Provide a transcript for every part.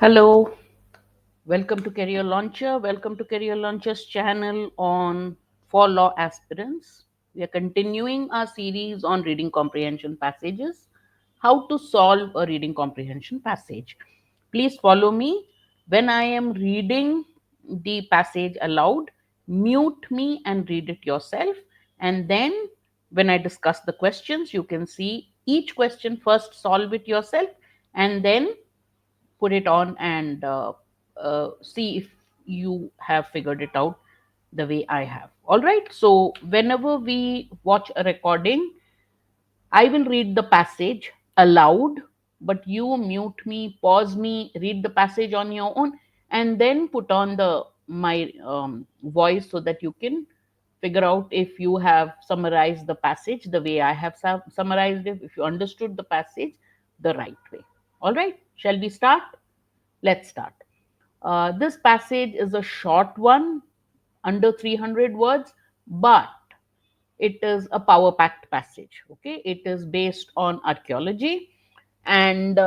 Hello, welcome to Career Launcher. Welcome to Career Launcher's channel on for law aspirants. We are continuing our series on reading comprehension passages, how to solve a reading comprehension passage. Please follow me. When I am reading the passage aloud, mute me and read it yourself. And then when I discuss the questions, you can see each question first, solve it yourself, and then put it on and see if you have figured it out the way I have. All right. So, whenever we watch a recording, I will read the passage aloud, but you mute me, pause me, read the passage on your own, and then put on the my voice so that you can figure out if you have summarized the passage the way I have summarized it, if you understood the passage the right way. All right. Shall we start? Let's start. This passage is a short one, under 300 words, but it is a power packed passage. Okay, it is based on archaeology, and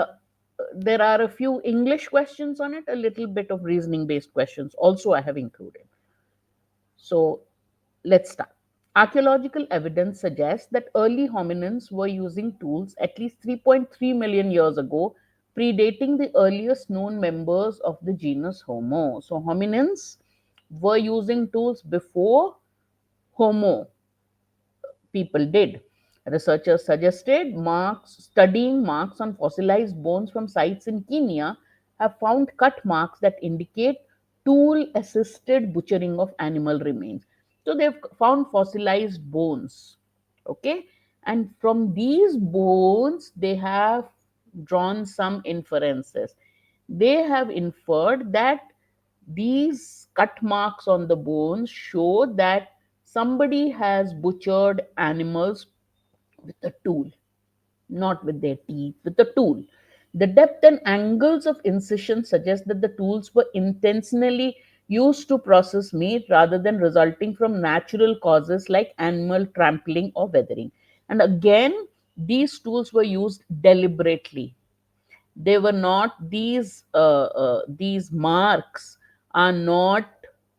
there are a few English questions on it, a little bit of reasoning based questions also I have included. So let's start. Archaeological evidence suggests that early hominins were using tools at least 3.3 million years ago, predating the earliest known members of the genus Homo. So, hominins were using tools before Homo people did. Researchers suggested studying marks on fossilized bones from sites in Kenya have found cut marks that indicate tool assisted butchering of animal remains. So they've found fossilized bones. Okay. And from these bones, they have drawn some inferences. They have inferred that these cut marks on the bones show that somebody has butchered animals with a tool, not with their teeth, with a tool. The depth and angles of incision suggest that the tools were intentionally used to process meat rather than resulting from natural causes like animal trampling or weathering. And again, these tools were used deliberately. They were not these marks are not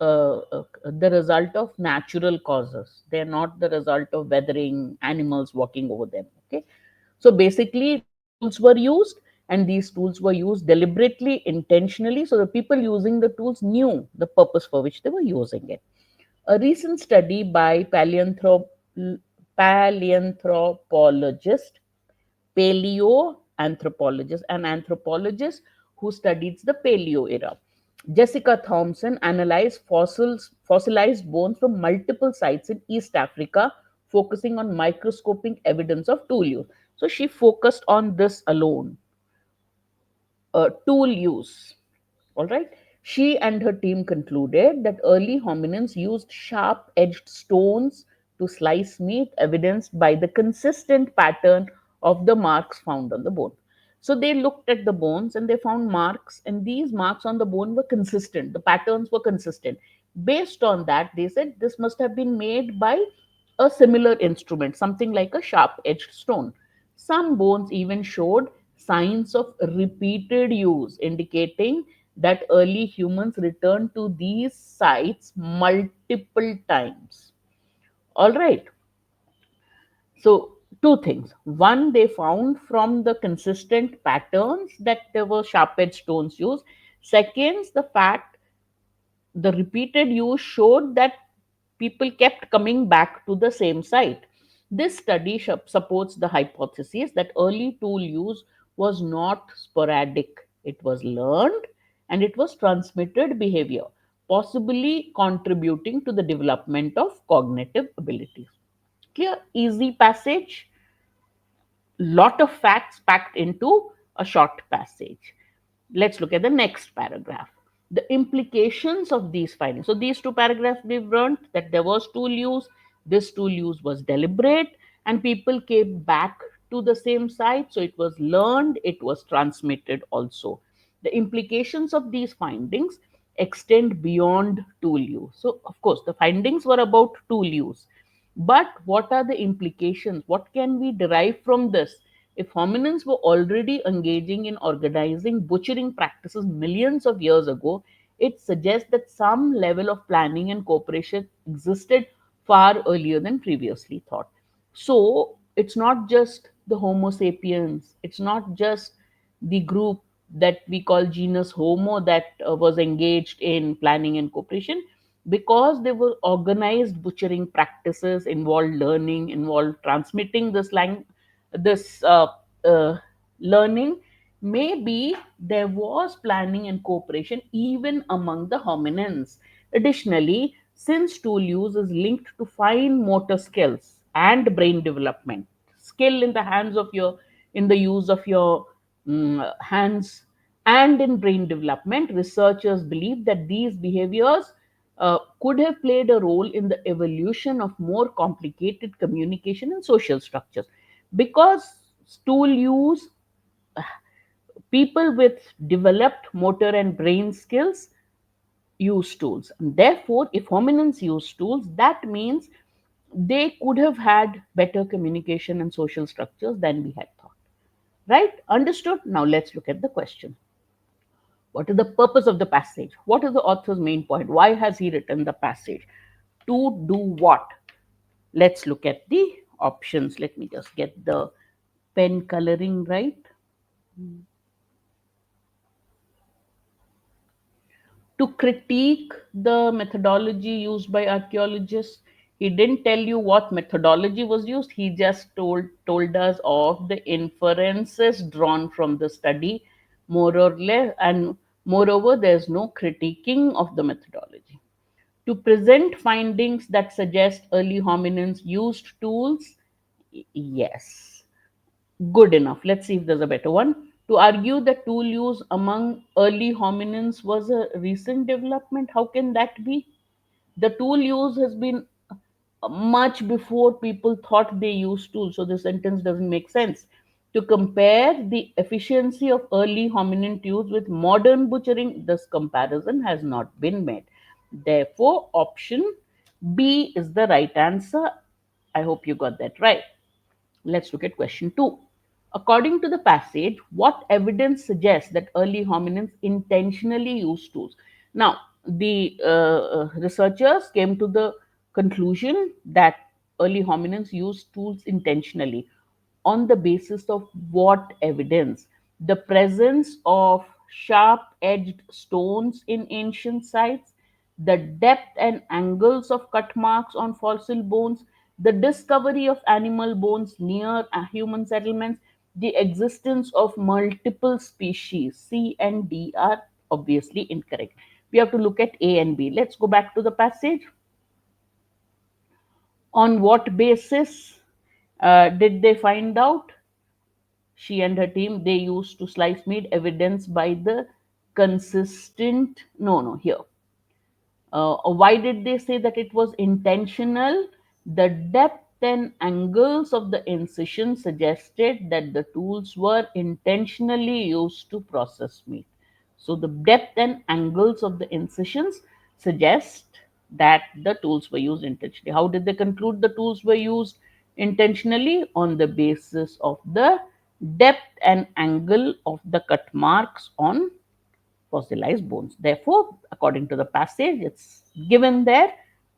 the result of natural causes. They're not the result of weathering, animals walking over them. Okay, so basically tools were used, and these tools were used deliberately, intentionally, so the people using the tools knew the purpose for which they were using it. A recent study by paleanthropologist, paleoanthropologist, an anthropologist who studies the Paleo era. Jessica Thompson analyzed fossilized bones from multiple sites in East Africa, focusing on microscopic evidence of tool use. So she focused on this alone, tool use. All right. She and her team concluded that early hominins used sharp edged stones to slice meat, evidenced by the consistent pattern of the marks found on the bone. So they looked at the bones and they found marks, and these marks on the bone were consistent. The patterns were consistent. Based on that, they said this must have been made by a similar instrument, something like a sharp edged stone. Some bones even showed signs of repeated use, indicating that early humans returned to these sites multiple times. All right. So, two things. One, they found from the consistent patterns that there were sharp edged stones used. Second, the fact the repeated use showed that people kept coming back to the same site. This study supports the hypothesis that early tool use was not sporadic, it was learned and it was transmitted behavior, possibly contributing to the development of cognitive abilities. Clear, easy passage, lot of facts packed into a short passage. Let's look at the next paragraph. The implications of these findings. So, these two paragraphs we've learned that there was tool use, this tool use was deliberate, and people came back to the same site. So, it was learned, it was transmitted also. The implications of these findings extend beyond tool use. So, of course, the findings were about tool use. But what are the implications? What can we derive from this? If hominins were already engaging in organizing butchering practices millions of years ago, it suggests that some level of planning and cooperation existed far earlier than previously thought. So it's not just the Homo sapiens, it's not just the group that we call genus Homo that was engaged in planning and cooperation, because they were organized butchering practices, involved learning, involved transmitting this uh, learning. Maybe there was planning and cooperation even among the hominins. Additionally, since tool use is linked to fine motor skills and brain development, skill in the hands of your in the use of your hands and in brain development, researchers believe that these behaviors could have played a role in the evolution of more complicated communication and social structures. Because tool use, people with developed motor and brain skills use tools. And therefore, if hominins use tools, that means they could have had better communication and social structures than we had thought. Right? Understood? Now let's look at the question. What is the purpose of the passage? What is the author's main point? Why has he written the passage? To do what? Let's look at the options. Let me just get the pen coloring right. To critique the methodology used by archaeologists. He didn't tell you what methodology was used. He just told us of the inferences drawn from the study, more or less, and moreover, there's no critiquing of the methodology. To present findings that suggest early hominins used tools, yes, good enough. Let's see if there's a better one. To argue that tool use among early hominins was a recent development, how can that be? The tool use has been much before people thought they used tools, so the sentence doesn't make sense. To compare the efficiency of early hominin tools with modern butchering, this comparison has not been made. Therefore, option B is the right answer. I hope you got that right. Let's look at question 2. According to the passage, what evidence suggests that early hominins intentionally used tools? Now, the researchers came to the conclusion that early hominins used tools intentionally. On the basis of what evidence? The presence of sharp edged stones in ancient sites, the depth and angles of cut marks on fossil bones, the discovery of animal bones near human settlements, the existence of multiple species. C and D are obviously incorrect. We have to look at A and B. Let's go back to the passage. On what basis did they find out? She and her team, they used to slice meat, evidence by the consistent, no, here. Why did they say that it was intentional? The depth and angles of the incision suggested that the tools were intentionally used to process meat. So, the depth and angles of the incisions suggest that the tools were used intentionally. How did they conclude the tools were used intentionally? On the basis of the depth and angle of the cut marks on fossilized bones. Therefore, according to the passage, it's given there.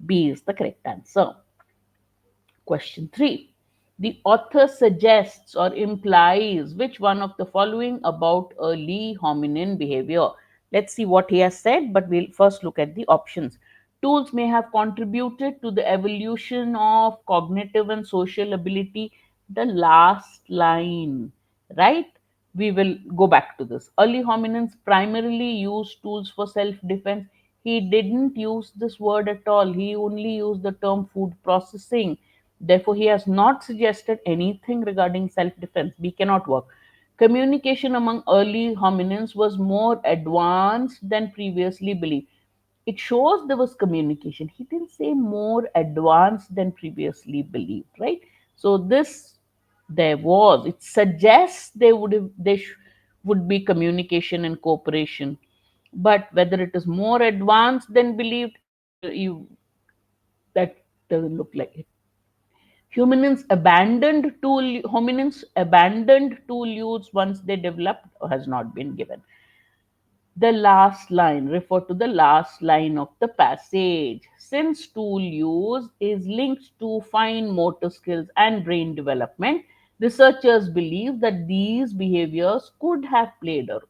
B is the correct answer. Question 3. The author suggests or implies which one of the following about early hominin behavior? Let's see what he has said, but we'll first look at the options. Tools may have contributed to the evolution of cognitive and social ability. The last line, right? We will go back to this. Early hominins primarily used tools for self defense. He didn't use this word at all, he only used the term food processing. Therefore, he has not suggested anything regarding self defense. B cannot work. Communication among early hominins was more advanced than previously believed. It shows there was communication. He didn't say more advanced than previously believed, right? So this there was. It suggests would be communication and cooperation, but whether it is more advanced than believed, you that doesn't look like it. Hominins tool use once they developed has not been given. The last line refer to the last line of the passage. Since tool use is linked to fine motor skills and brain development, researchers believe that these behaviors could have played a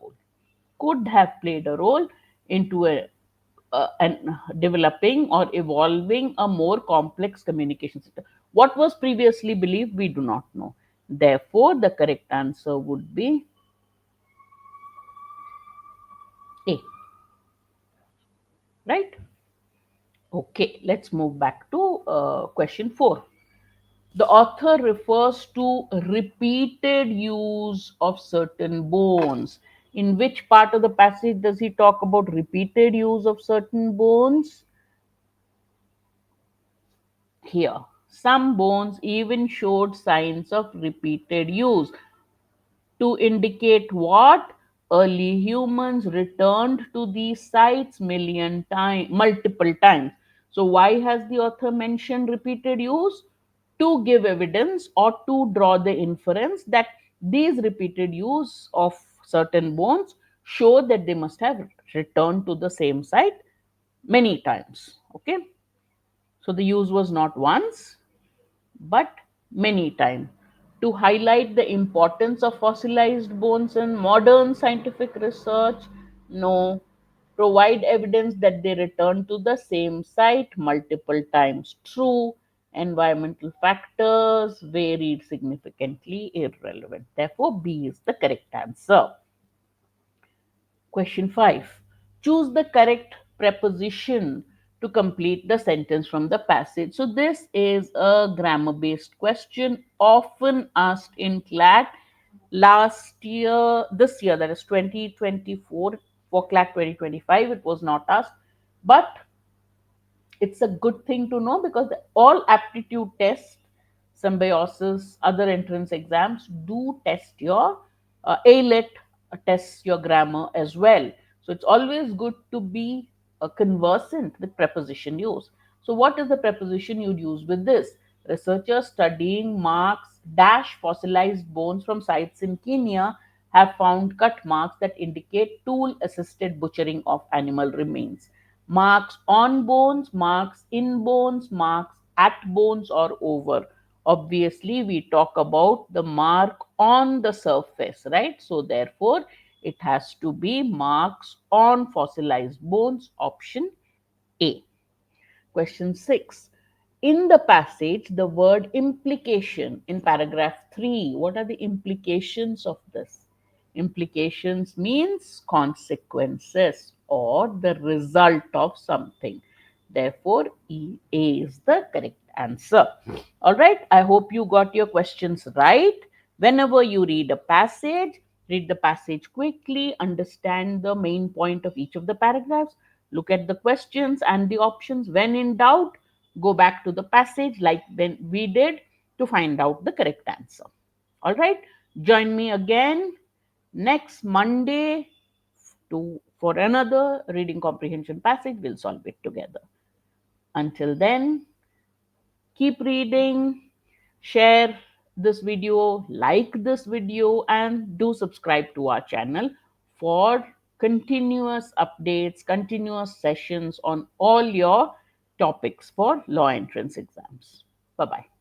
role into an developing or evolving a more complex communication system. What was previously believed, we do not know. Therefore, the correct answer would be A, right? Okay, let's move back to question 4. The author refers to repeated use of certain bones. In which part of the passage does he talk about repeated use of certain bones? Here. Some bones even showed signs of repeated use. To indicate what? Early humans returned to these sites multiple times. So why has the author mentioned repeated use? To give evidence or to draw the inference that these repeated use of certain bones show that they must have returned to the same site many times. Okay, so the use was not once but many times. To highlight the importance of fossilized bones in modern scientific research, no. Provide evidence that they return to the same site multiple times. True. Environmental factors varied significantly, irrelevant. Therefore, B is the correct answer. Question 5. Choose the correct preposition to complete the sentence from the passage. So, this is a grammar based question often asked in CLAT. This year, that is 2024, for CLAT 2025, it was not asked. But it's a good thing to know because all aptitude tests, symbiosis, other entrance exams do test your ALET, tests your grammar as well. So it's always good to be conversant with preposition use. So what is the preposition you'd use with this? Researchers studying marks dash fossilized bones from sites in Kenya have found cut marks that indicate tool assisted butchering of animal remains. Marks on bones, marks in bones, marks at bones or over. Obviously, we talk about the mark on the surface, right? So, therefore, it has to be marks on fossilized bones, option A. Question 6. In the passage, the word implication in paragraph 3, what are the implications of this? Implications means consequences or the result of something. Therefore, A is the correct answer. All right, I hope you got your questions right. Whenever you read the passage quickly, understand the main point of each of the paragraphs, look at the questions and the options. When in doubt, go back to the passage like when we did to find out the correct answer. All right, join me again next Monday for another reading comprehension passage. We'll solve it together. Until then, keep reading, share this video, like this video, and do subscribe to our channel for continuous updates, continuous sessions on all your topics for law entrance exams. Bye bye.